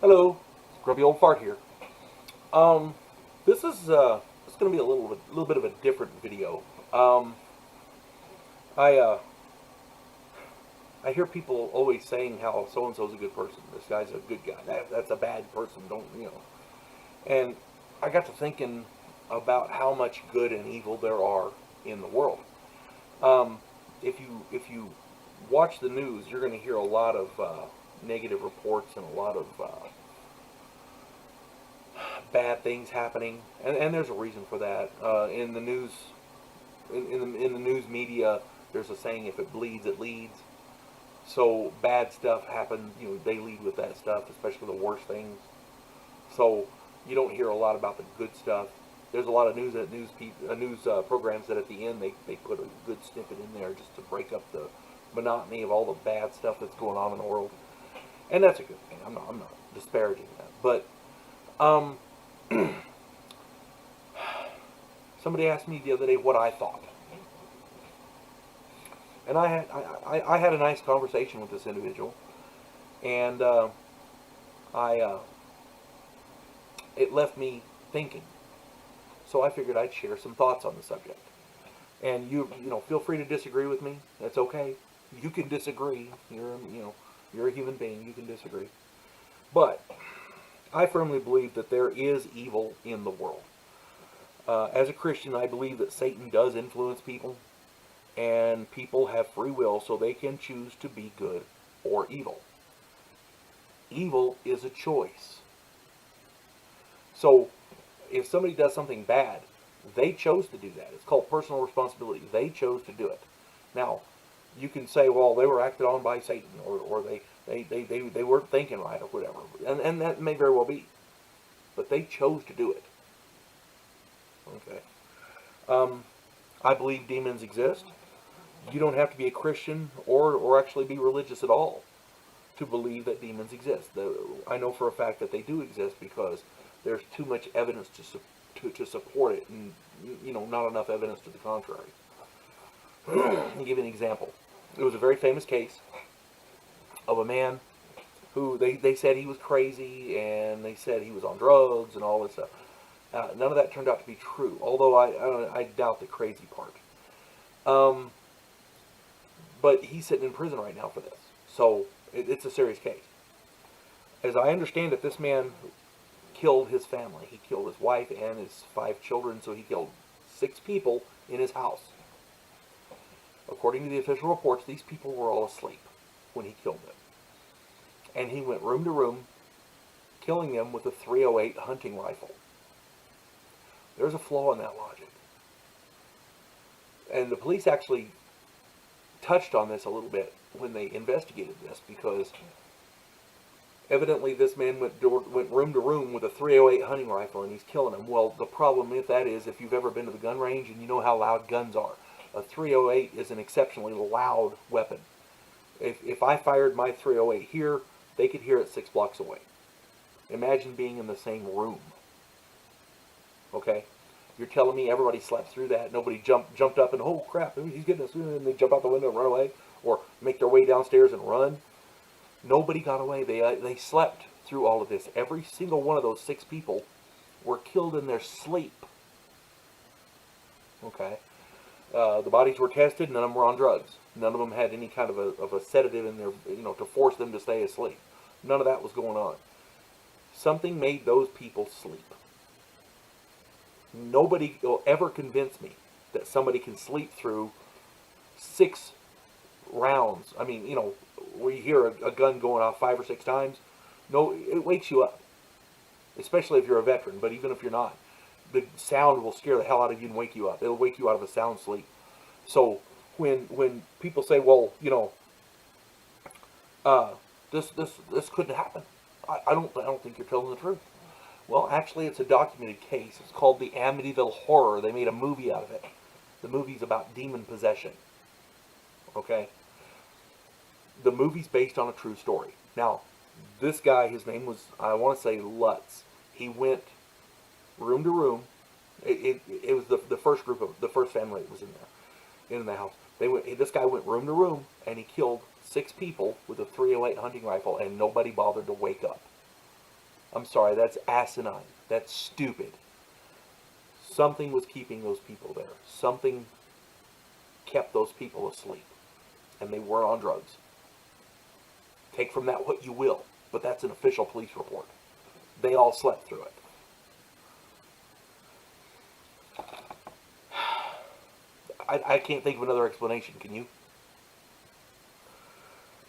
Hello, Grumpy Old Fart here. Um, this is going to be a little bit of a different video. Um, I I hear people always saying how so and so's a good person. This guy's a good guy. That's a bad person. Don't you know? And I got to thinking about how much good and evil there are in the world. Um, if you watch the news, you're going to hear a lot of negative reports and a lot of bad things happening, and there's a reason for that. In the news, in the news media, there's a saying: if it bleeds, it leads. So bad stuff happens. They lead with that stuff, especially the worst things. So you don't hear a lot about the good stuff. There's a lot of news programs that at the end they put a good snippet in there just to break up the monotony of all the bad stuff that's going on in the world, and that's a good thing. I'm not disparaging that, but um, somebody asked me the other day what I thought, and I had a nice conversation with this individual, and I it left me thinking. So I figured I'd share some thoughts on the subject. And you feel free to disagree with me. That's okay. You can disagree. You're a human being. You can disagree. But I firmly believe that there is evil in the world. As a Christian, I believe that Satan does influence people, and people have free will, so they can choose to be good or evil. Evil is a choice. So if somebody does something bad, they chose to do that. It's called personal responsibility. They chose to do it. Now, you can say, well, they were acted on by Satan, or they weren't thinking right, or whatever. And that may very well be. But they chose to do it. Okay. I believe demons exist. You don't have to be a Christian or actually be religious at all to believe that demons exist. I know for a fact that they do exist because there's too much evidence to support it, and not enough evidence to the contrary. Let me give you an example. It was a very famous case of a man who they said he was crazy, and they said he was on drugs and all this stuff. None of that turned out to be true, although I doubt the crazy part. But he's sitting in prison right now for this, so it's a serious case. As I understand it, this man killed his family. He killed his wife and his 5 children, so he killed 6 people in his house. According to the official reports, these people were all asleep when he killed them. And he went room to room, killing them with a .308 hunting rifle. There's a flaw in that logic. And the police actually touched on this a little bit when they investigated this, because evidently this man went room to room with a .308 hunting rifle, and he's killing them. Well, the problem with that is, if you've ever been to the gun range and you know how loud guns are, a .308 is an exceptionally loud weapon. If I fired my .308 here, they could hear it 6 blocks away. Imagine being in the same room. Okay? You're telling me everybody slept through that? Nobody jumped up and, oh crap, he's getting us, and they jump out the window and run away, or make their way downstairs and run? Nobody got away. They slept through all of this. Every single one of those 6 people were killed in their sleep. Okay? The bodies were tested. None of them were on drugs. None of them had any kind of a sedative in their, to force them to stay asleep. None of that was going on. Something made those people sleep. Nobody will ever convince me that somebody can sleep through 6 rounds. I mean, where you hear a gun going off 5 or 6 times. No, it wakes you up. Especially if you're a veteran, but even if you're not. The sound will scare the hell out of you and wake you up. It'll wake you out of a sound sleep. So when people say, well, this couldn't happen, I don't think you're telling the truth. Well, actually, it's a documented case. It's called the Amityville Horror. They made a movie out of it. The movie's about demon possession. Okay? The movie's based on a true story. Now, this guy, his name was, I want to say Lutz. He went room to room. It was the first group of, the first family that was in the house. This guy went room to room, and he killed 6 people with a .308 hunting rifle, and nobody bothered to wake up. I'm sorry, that's asinine. That's stupid. Something was keeping those people there. Something kept those people asleep. And they weren't on drugs. Take from that what you will. But that's an official police report. They all slept through it. I can't think of another explanation, can you?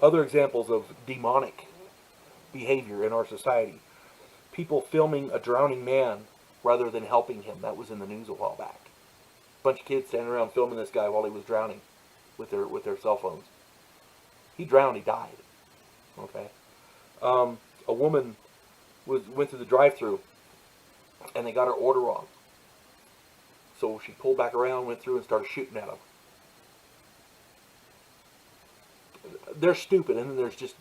Other examples of demonic behavior in our society. People filming a drowning man rather than helping him. That was in the news a while back. A bunch of kids standing around filming this guy while he was drowning with their cell phones. He drowned, he died. Okay. A woman went through the drive-thru and they got her order wrong. So she pulled back around, went through and started shooting at him. They're stupid, and then there's just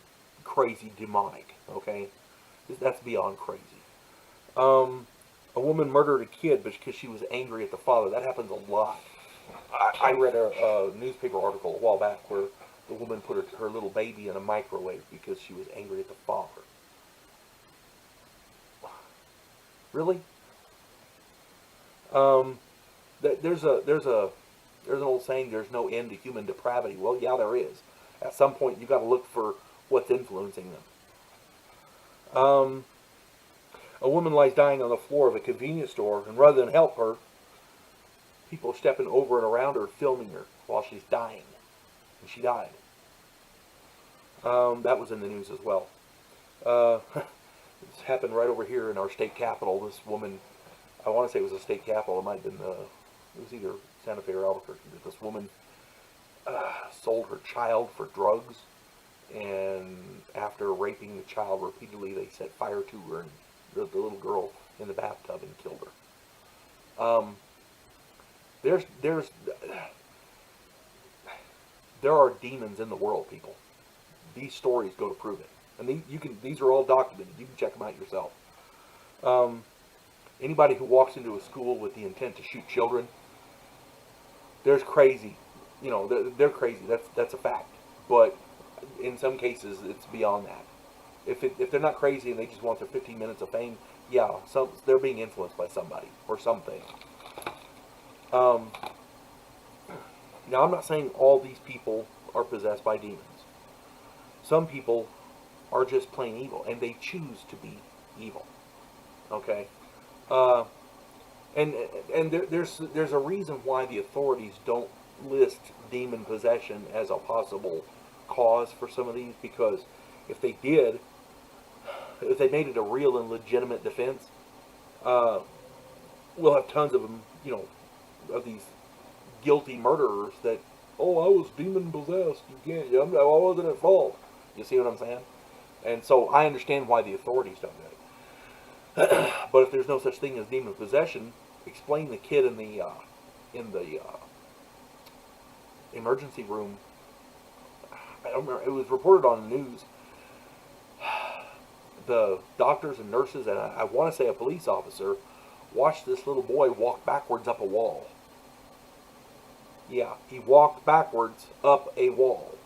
crazy demonic, okay? That's beyond crazy. A woman murdered a kid because she was angry at the father. That happens a lot. I read a newspaper article a while back where the woman put her little baby in a microwave because she was angry at the father. Really? There's an old saying, there's no end to human depravity. Well, yeah, there is. At some point, you've got to look for what's influencing them. A woman lies dying on the floor of a convenience store, and rather than help her, people are stepping over and around her, filming her while she's dying. And she died. That was in the news as well. This happened right over here in our state capital. This woman, I want to say it was the state capital. It might have been it was either Santa Fe or Albuquerque. But this woman sold her child for drugs, and after raping the child repeatedly, they set fire to her and the little girl in the bathtub and killed her. There are demons in the world, people. These stories go to prove it, and these are all documented. You can check them out yourself. Anybody who walks into a school with the intent to shoot children, there's crazy. You know, they're crazy. That's a fact. But in some cases, it's beyond that. If they're not crazy and they just want their 15 minutes of fame, yeah, they're being influenced by somebody or something. Now, I'm not saying all these people are possessed by demons. Some people are just plain evil, and they choose to be evil. Okay? And there's a reason why the authorities don't list demon possession as a possible cause for some of these, because if they did, if they made it a real and legitimate defense, we'll have tons of them, you know, of these guilty murderers that, oh, I was demon possessed. You can't, I wasn't at fault. You see what I'm saying? And so I understand why the authorities don't do it. But if there's no such thing as demon possession, explain the kid in the emergency room. I don't remember. It was reported on the news. The doctors and nurses, and I want to say a police officer, watched this little boy walk backwards up a wall. Yeah, he walked backwards up a wall.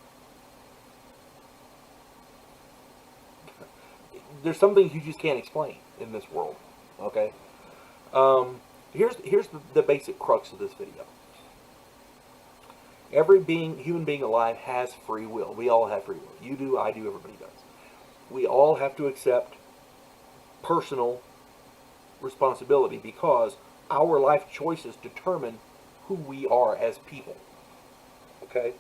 There's some things you just can't explain in this world. Okay? Here's the basic crux of this video. Every human being alive has free will. We all have free will. You do, I do, everybody does. We all have to accept personal responsibility because our life choices determine who we are as people. Okay?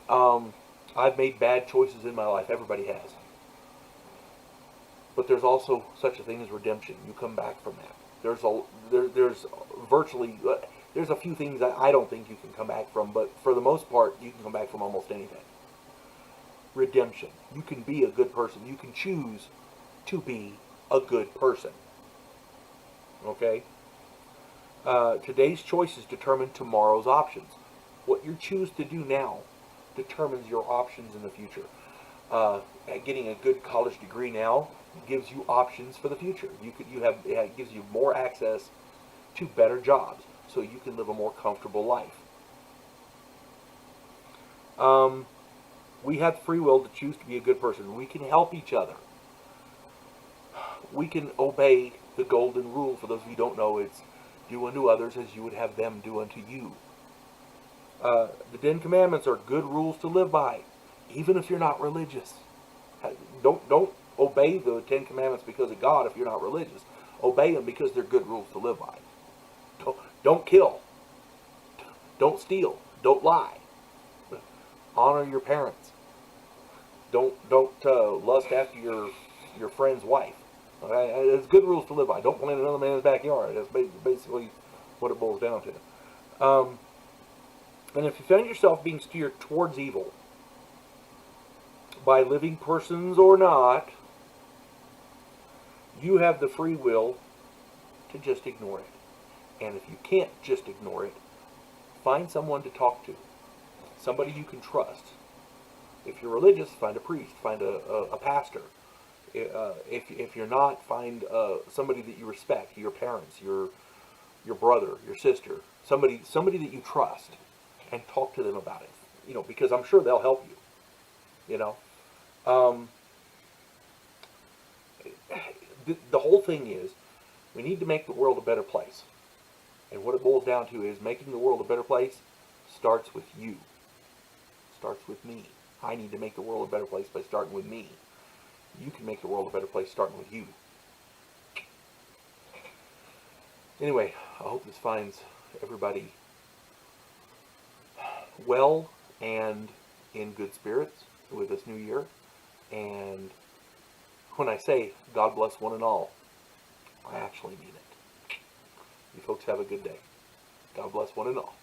I've made bad choices in my life. Everybody has. But there's also such a thing as redemption. You come back from that. There's a few things that I don't think you can come back from, but for the most part, you can come back from almost anything. Redemption. You can be a good person. You can choose to be a good person. Okay? Today's choices determine tomorrow's options. What you choose to do now determines your options in the future. Getting a good college degree now gives you options for the future. It gives you more access to better jobs, so you can live a more comfortable life. We have free will to choose to be a good person. We can help each other. we can obey the golden rule. For those of you who don't know, it's do unto others as you would have them do unto you. The 10 Commandments are good rules to live by, even if you're not religious. Don't obey the 10 Commandments because of God if you're not religious. Obey them because they're good rules to live by. Don't kill. Don't steal. Don't lie. Honor your parents. Don't lust after your friend's wife. Okay? It's good rules to live by. Don't plant another man's backyard. That's basically what it boils down to. And if you find yourself being steered towards evil, by living persons or not, you have the free will to just ignore it. And if you can't just ignore it, find someone to talk to. Somebody you can trust. If you're religious, find a priest, find a pastor. If you're not, find somebody that you respect, your parents, your brother, your sister, somebody that you trust, and talk to them about it. You know, because I'm sure they'll help you. You know, the whole thing is we need to make the world a better place, and what it boils down to is making the world a better place starts with you. Starts with me. I need to make the world a better place by starting with me. You can make the world a better place starting with you. Anyway, I hope this finds everybody well and in good spirits with this new year. And when I say God bless one and all, I actually mean it. You folks have a good day. God bless one and all.